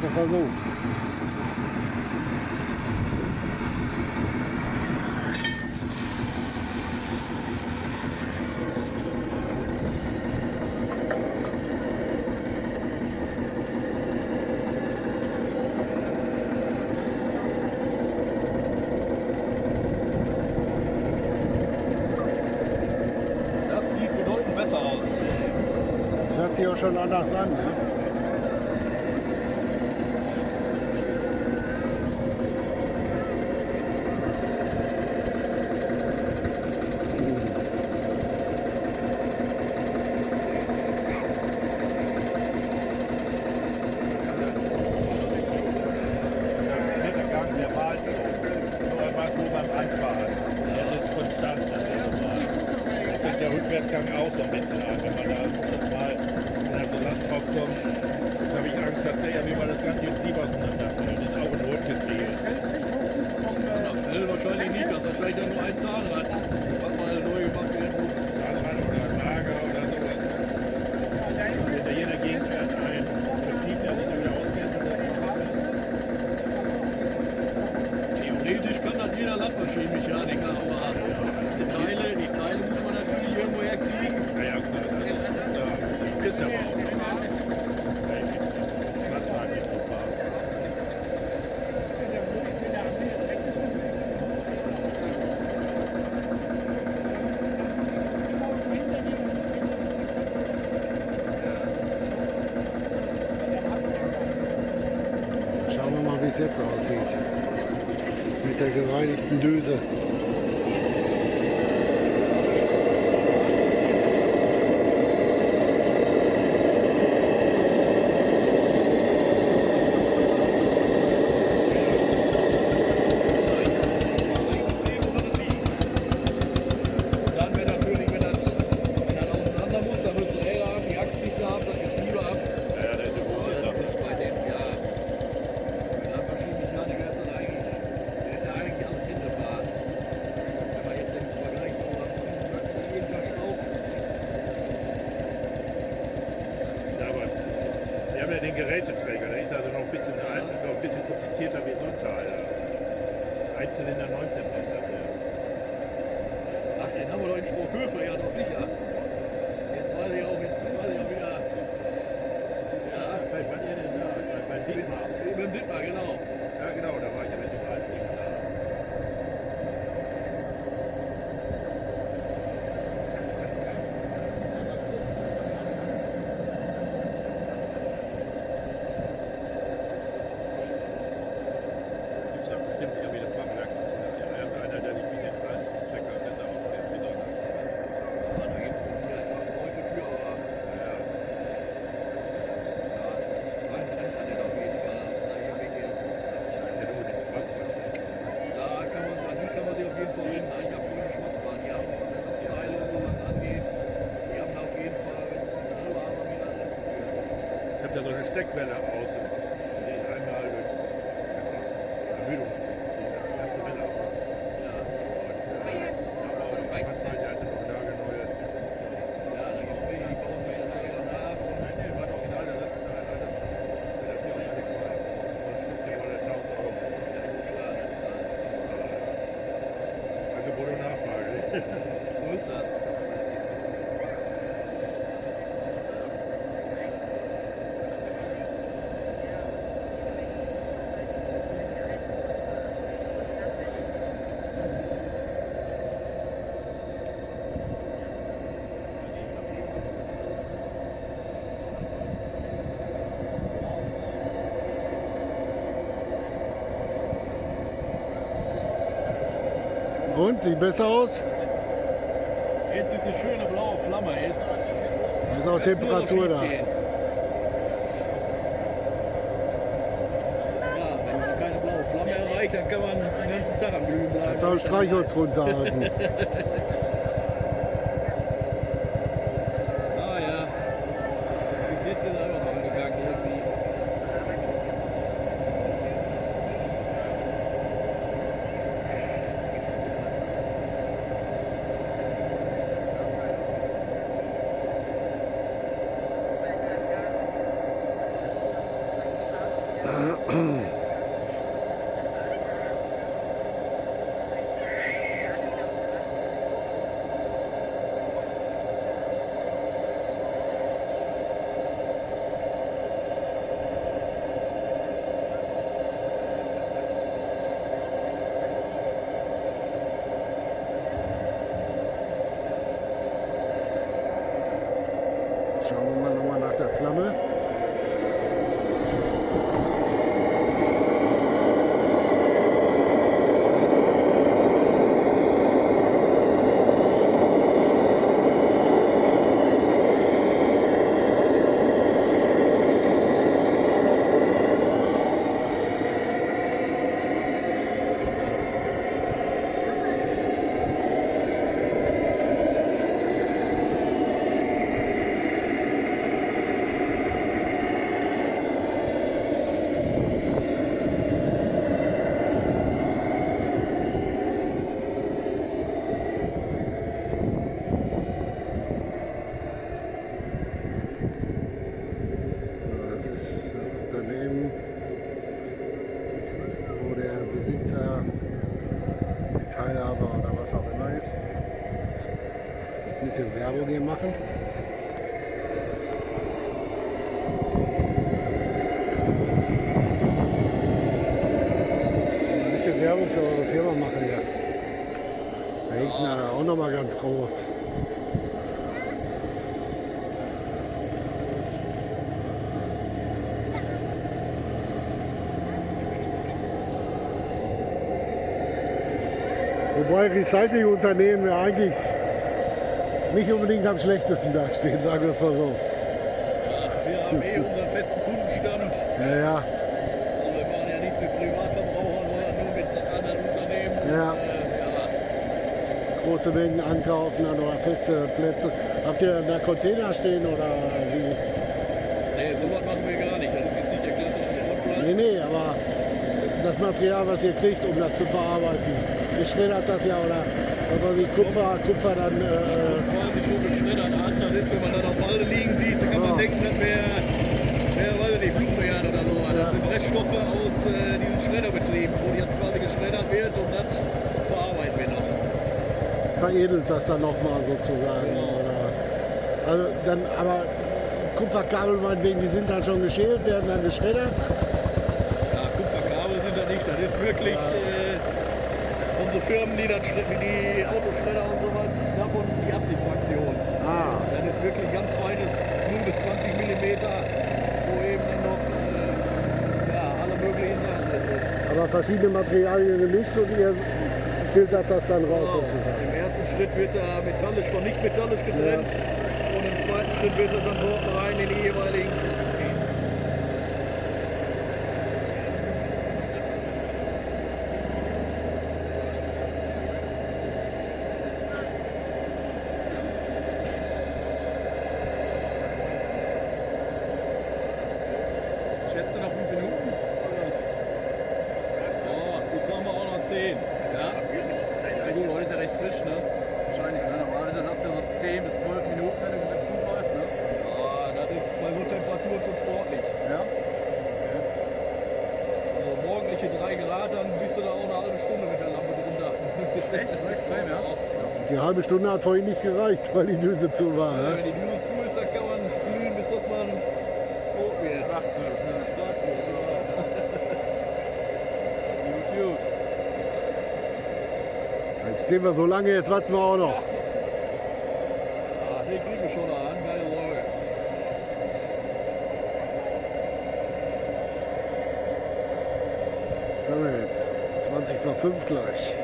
zweiter Versuch. Das sieht bedeutend besser aus. Das hört sich auch schon anders an. Ne? Der Rückwärtsgang auch so ein bisschen an, wenn man da das mal in so Last drauf kommt. Jetzt habe ich Angst, dass der ja wie mal das ganze Getriebe auseinanderfällt. Das ist auch ein Rotgetriebe. Das fällt wahrscheinlich nicht, das ist wahrscheinlich dann nur ein Zahnrad, was mal neu gemacht werden muss. Zahnrad oder Lager oder sowas. Wenn da jeder Gegenwert ein Betrieb, der sich da wieder auskennt. Theoretisch kann das jeder Landmaschinenmechaniker, aber die Teile muss man natürlich irgendwo herkriegen. Na ja, klar, das ist ja aber auch nicht. Schwarzfahren nicht so fahren. Schauen wir mal, wie es jetzt aussieht. Mit der gereinigten Düse. Dann wird natürlich, wenn das auseinander muss, dann müssen Räder ab, die Achslichter ab, das Getriebe ab. Ja, das ist eine große Aber Sache. das ist bei dem, ja, der Landmaschinenmechaniker ist das eigentlich, der ist ja eigentlich alles hinterbar. Wenn man jetzt im Vergleich so jeden Tag schraubt. Ja, aber wir haben ja den Geräteträger, der ist also noch ein bisschen, komplizierter wie so ein Teil. Einzylinder 19 ist das. Ach, den haben wir doch in Sprockhöfe, ja doch sicher. Jetzt weiß ich auch wieder. Ja, Vielleicht war ihr denn da? Bei Dietmar. beim Dittmar, genau. Ja, genau, da war ich ja mit dem alten Ding da. Gibt's ja bestimmt irgendwie das Fachwerk. Einer, der sich mit dem alten Checker besser auskennt wie der. Ja, da gibt es mit Sicherheit Fachleute für, aber Ja. weiß ich nicht, hat auf jeden Fall. Ob es da irgendwelche, Der nur den 20. da an die kann man sich auf jeden Fall wenden. Ich habe vorhin Schwarzbahn, die haben Teile, wo was angeht. Die haben da auf jeden Fall, wenn sie es selber haben, haben die da Adresse für. Ich habe da so eine Steckwelle außen. Die ist einmal durch Ermüdung. Die ganze Welle ab. Ja, Man hat also noch nagelneue. ja, da gibt es welche, die bauen sich jetzt selber nach. Nee, war doch original, der Satz da. Das hier auch alles mal. Das stimmt ja mal 1.000 Euro. Ja, klar, das ist halt. Angebot und Nachfrage. So ist das. Und, sieht besser aus? Jetzt ist eine schöne blaue Flamme. Jetzt Ist auch kann's nur noch Temperatur da. schief gehen. Ja, wenn man keine blaue Flamme erreicht, dann kann man den ganzen Tag am Glühen bleiben. Jetzt auch Streichholz runterhalten. Ah ja. Bis jetzt ist er immer noch angegangen irgendwie. Teilhabe oder was auch immer ist. Ein bisschen Werbung hier machen. Ein bisschen Werbung für eure Firma machen hier. Da hinten auch nochmal ganz groß. Wobei Recyclingunternehmen ja eigentlich nicht unbedingt am schlechtesten dastehen, sagen wir es mal so. Wir haben unseren festen Kundenstamm. Ja, ja. Also wir machen ja nichts mit Privatverbrauchern, sondern nur mit anderen Unternehmen. Ja. Ja. Große Mengen ankaufen oder feste Plätze. Habt ihr da Container stehen oder wie? Nee, sowas machen wir gar nicht. Das ist jetzt nicht der klassische Schrottplatz. Nee, aber das Material, was ihr kriegt, um das zu verarbeiten, ihr schreddert das ja oder wie Kupfer dann. Quasi schon geschreddert an. Das ist, wenn man dann auf Halde liegen sieht, dann kann man denken, das wäre, weiß ich nicht, Blumenbeeren oder so. Das sind Reststoffe aus diesen Schredderbetrieben, wo die quasi geschreddert wird und das verarbeiten wir noch. Veredelt das dann nochmal sozusagen. Genau. Oder, also dann, aber Kupferkabel meinetwegen, die sind dann schon geschält, werden dann geschreddert. Ja, Kupferkabel sind das nicht. Das ist wirklich unsere Firmen, die das wie die Autoschredder und sowas, davon die Absichtfraktion. Ah, Das ist wirklich ganz feines 0 bis 20 mm, wo eben dann noch alle möglichen Sachen drin sind. aber verschiedene Materialien gemischt und ihr filtert das dann raus Genau. sozusagen. Im ersten Schritt wird da metallisch von nicht metallisch getrennt und im zweiten Schritt wird das dann dort rein in die jeweiligen. Schätze noch 5 Minuten? Oh, jetzt haben wir auch noch 10. Ja? Ja gut, heute ist ja recht frisch, ne? Wahrscheinlich, ne? Normalerweise sagst du ja so 10 bis 12 Minuten, wenn es gut läuft, ne? Ah, das ist bei so Temperaturen schon sportlich. Ja? Also morgendliche 3 Grad, dann bist du da auch eine halbe Stunde mit der Lampe drunter. Echt? So extrem, ja? Die halbe Stunde hat vorhin nicht gereicht, weil die Düse zu war. Ja, Ne? wenn die Düse zu ist, dann kann man glühen, bis das mal rot wird. Schwarzwild, ne? Schwarzwild, ja. Gut. Jetzt stehen wir so lange, jetzt warten wir auch noch. Ah, den kriegen wir schon an, keine Sorge. Was haben wir jetzt? 20 vor 5 gleich.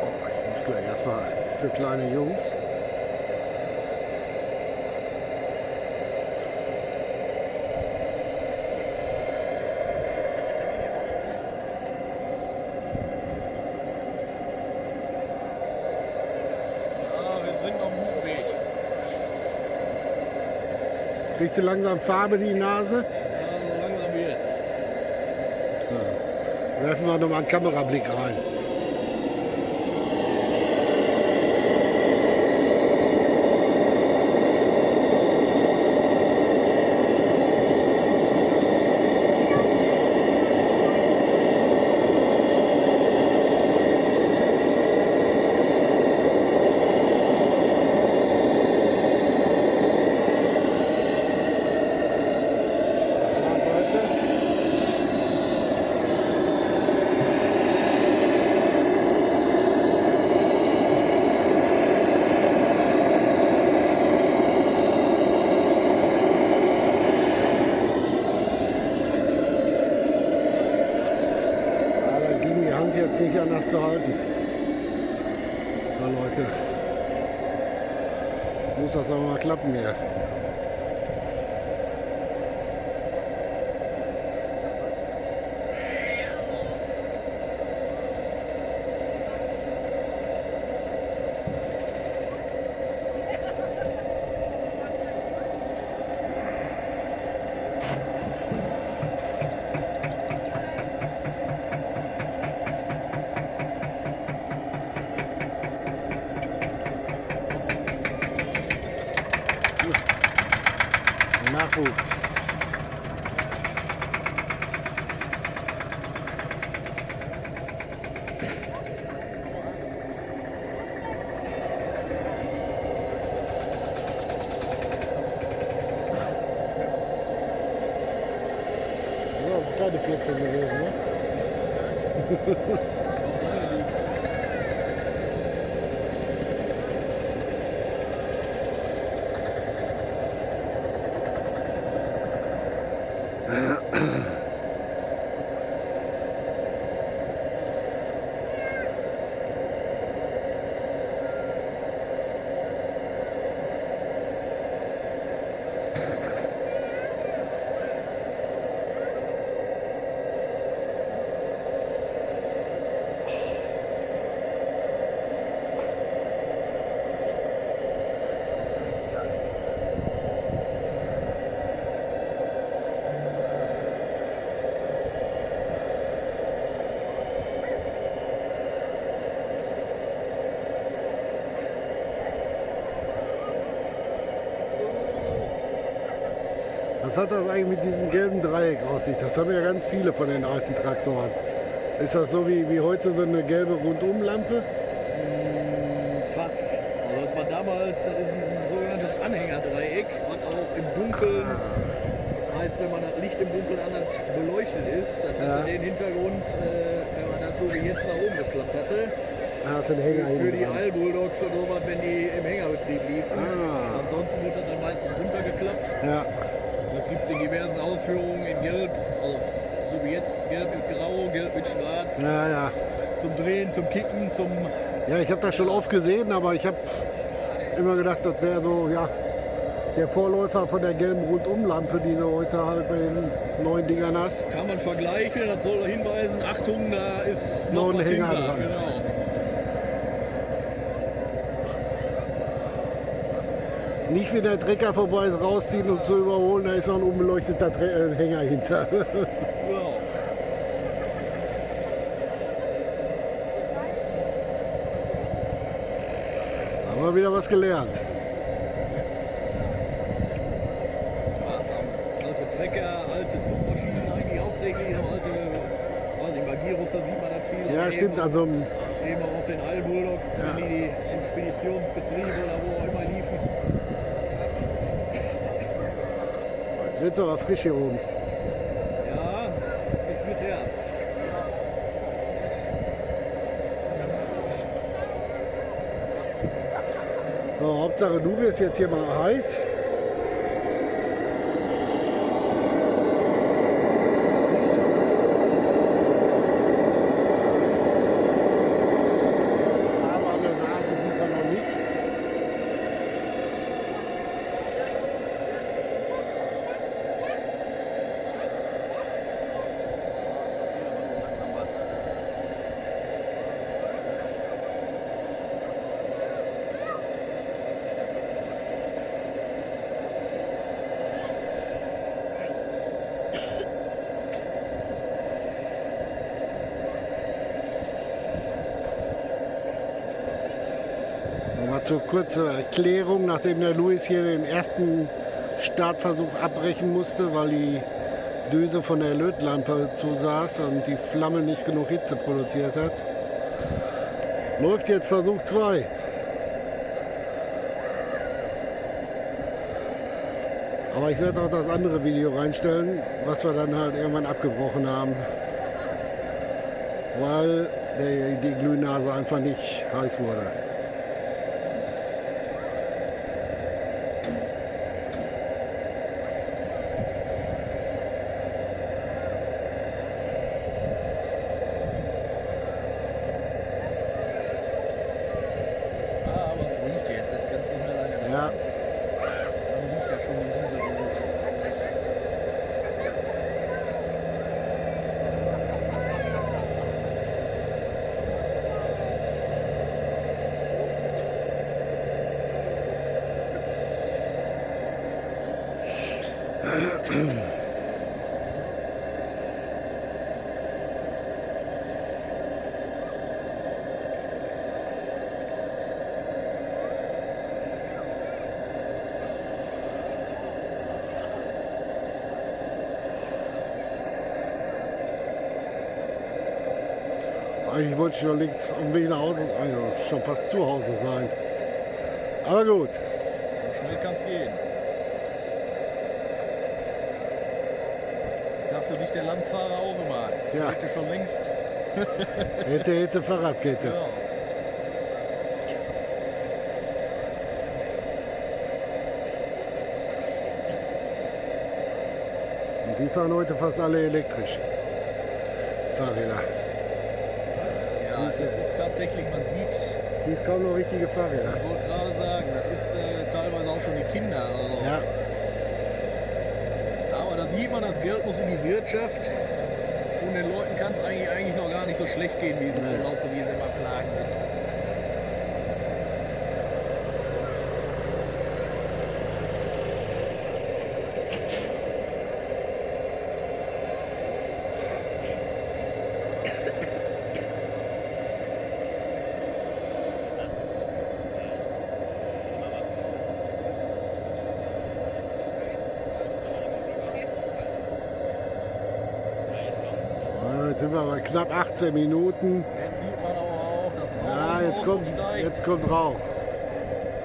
Oh, ich muss gleich erstmal für kleine Jungs. Ja, wir sind auf dem guten Weg. Kriegst du langsam Farbe in die Nase? Ja, so langsam wird's. Werfen wir nochmal einen Kamerablick rein. Jetzt nicht anders zu halten. Na Leute, muss das aber mal klappen hier. Nachwuchs. Leistung gewesen. Ne? Was hat das eigentlich mit diesem gelben Dreieck aus sich? Das haben ja ganz viele von den alten Traktoren. Ist das so wie heute so eine gelbe Rundumlampe? Fast. Also das war damals, das ist ein sogenanntes Anhängerdreieck, was auch im Dunkeln, heißt, wenn man das Licht im Dunkeln anders beleuchtet ist, das hatte den Hintergrund, wenn man das so wie jetzt nach oben geklappt hatte, Ah, das sind Hänger für die hinten dran. All-Bulldogs und sowas, wenn die im Hängerbetrieb liefen. Ansonsten wird das dann meistens runtergeklappt. Ja. Das gibt es in diversen Ausführungen, in Gelb, also so wie jetzt, Gelb mit Grau, Gelb mit Schwarz, Ja, ja. zum Drehen, zum Kicken, zum... Ja, ich habe das schon oft gesehen, aber ich habe immer gedacht, das wäre so, ja, der Vorläufer von der gelben Rundumlampe, die du heute halt bei den neuen Dingern hast. Kann man vergleichen, das soll hinweisen, Achtung, da ist Noch noch ein was Hänger hinter. dran. Genau. Nicht wie der Trecker vorbei ist, rausziehen und zu überholen, da ist noch ein unbeleuchteter Hänger hinter. Genau. Haben wir wieder was gelernt. Alte Trecker, alte Zugmaschinen eigentlich hauptsächlich, auch alte, weiß nicht, bei Giros, da sieht man das viel. Ja, aber stimmt, eben, also eben auch auf den All-Bulldogs, Ja. wenn die im Speditionsbetrieb oder wo auch immer liefen. jetzt wird es aber frisch hier oben. Ja, es wird Herbst. So, Hauptsache du wirst jetzt hier mal heiß. Farbe an der Nase sieht man noch nicht. Nochmal zur kurzen Erklärung, nachdem der Luis hier den ersten Startversuch abbrechen musste, weil die Düse von der Lötlampe zusaß und die Flamme nicht genug Hitze produziert hat. Läuft jetzt Versuch 2. Aber ich werde auch das andere Video reinstellen, was wir dann halt irgendwann abgebrochen haben. Weil die Glühnase einfach nicht heiß wurde. Ah, aber es riecht jetzt. Jetzt kannst du nicht mehr lange. Ja. Dann riecht ja schon die Wiese gut. Eigentlich wollte ich schon links auf dem Weg nach Hause, also schon fast zu Hause sein. Aber gut. So schnell kann es gehen. Das dachte sich der Landfahrer auch immer. Ja. Hätte schon längst. Hätte Fahrradkette. Ja. Und die fahren heute fast alle elektrisch. Fahrräder. Ja, das ist tatsächlich, man sieht, Sie ist kaum noch richtige Fahrräder. ich wollte gerade sagen, das ist teilweise auch schon die Kinder. Also. Ja, Aber da sieht man, das Geld muss in die Wirtschaft und den Leuten kann es eigentlich noch gar nicht so schlecht gehen, wie so laut, so wie sie immer plagen. jetzt sind wir bei knapp 18 Minuten. Jetzt sieht man aber auch, dass Ja, Rauch jetzt kommt Rauch.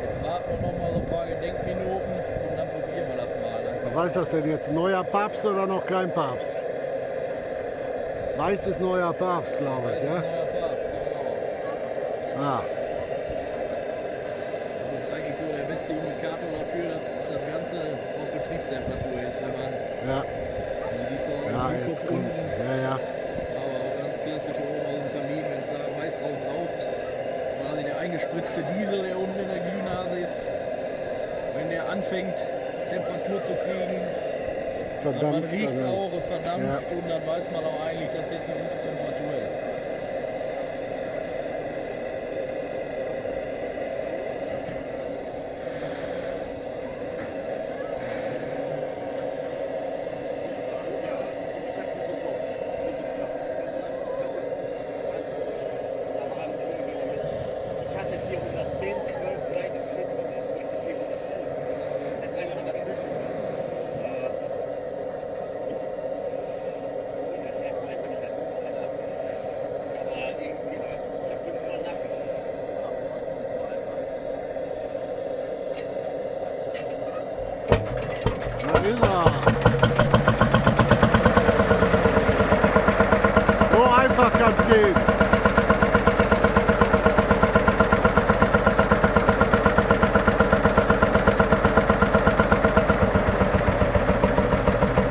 Jetzt warten wir noch mal so ein paar Gedenkminuten und dann probieren wir das mal. Was heißt das denn jetzt? Neuer Papst oder noch kein Papst? Weiß ist neuer Papst, glaube Das ich. ist Ja? ein neuer Papst, genau. Ah, Das ist eigentlich so der beste Indikator dafür, dass das Ganze auf Betriebstemperatur ist, wenn man ja, sieht so ja, jetzt kommt. Ja, ja. aber auch ganz klassisch oben aus dem Kamin, wenn es da heiß raus raucht, quasi der eingespritzte Diesel, der unten in der Glühnase ist, wenn der anfängt Temperatur zu kriegen, man Verdampft. riecht es dann. auch, es verdampft Ja. und dann weiß man auch eigentlich, dass jetzt eine gute Temperatur ist. Ich hatte 410, 12, 43, das ist 410. Hat einer dazwischen. Ich sag, ja, vielleicht bin ich halt aber irgendwie, ich hab 5-mal nachgedacht. Da ist er. So einfach kann es gehen.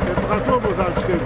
Temperatur muss halt stimmen.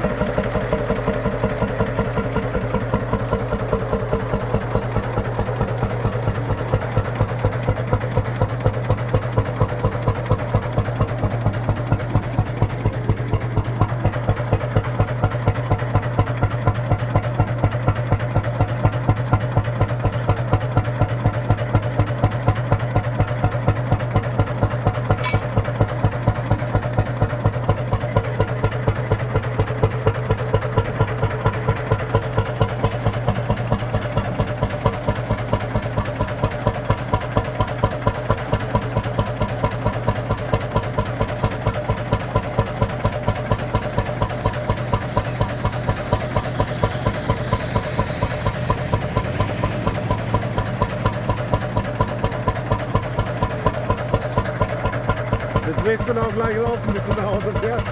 Jetzt lässt du noch gleich laufen, bis du nach Hause fährst.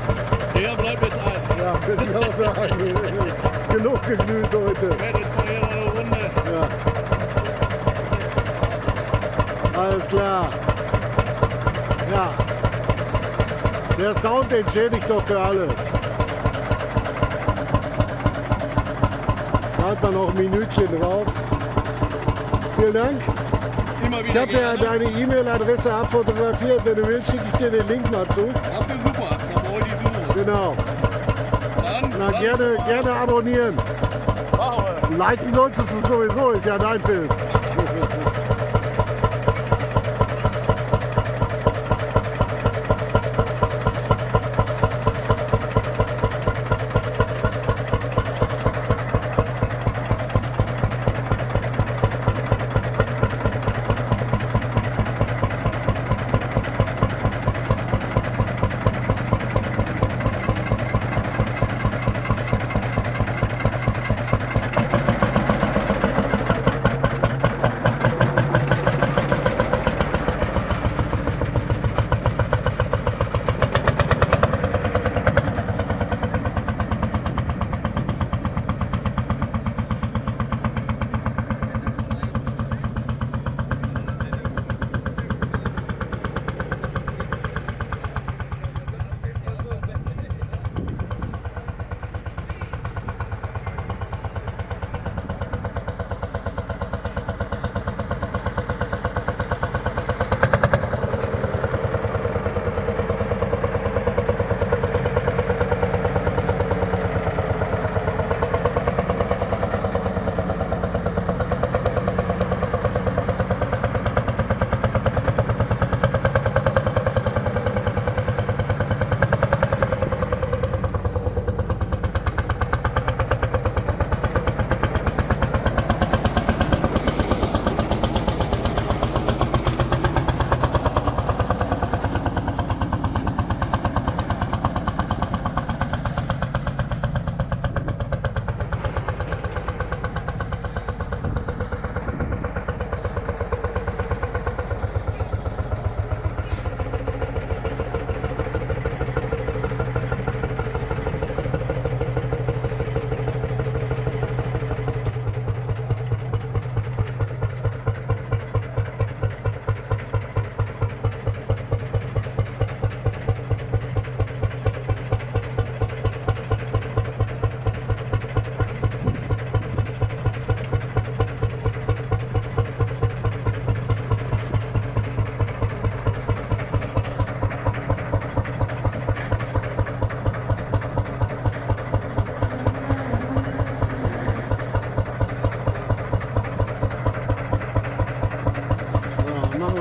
Der bleibt jetzt ein. Ja, würde ich auch sagen. Genug geglüht heute. Ich werde jetzt mal hier noch eine Runde. Ja. Alles klar. Ja. Der Sound entschädigt doch für alles. Schreibt mal noch ein Minütchen drauf. Vielen Dank. Immer Ich wieder habe ja gerne. deine E-Mail-Adresse abfotografiert. Wenn du willst, schicke ich dir den Link mal zu. Dafür super, da wollte ich suchen. Genau. Dann, Na, gerne abonnieren. machen wir. Liken solltest du sowieso, ist ja dein Film.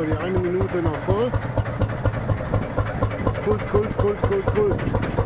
So, die 1 Minute noch voll. Kult.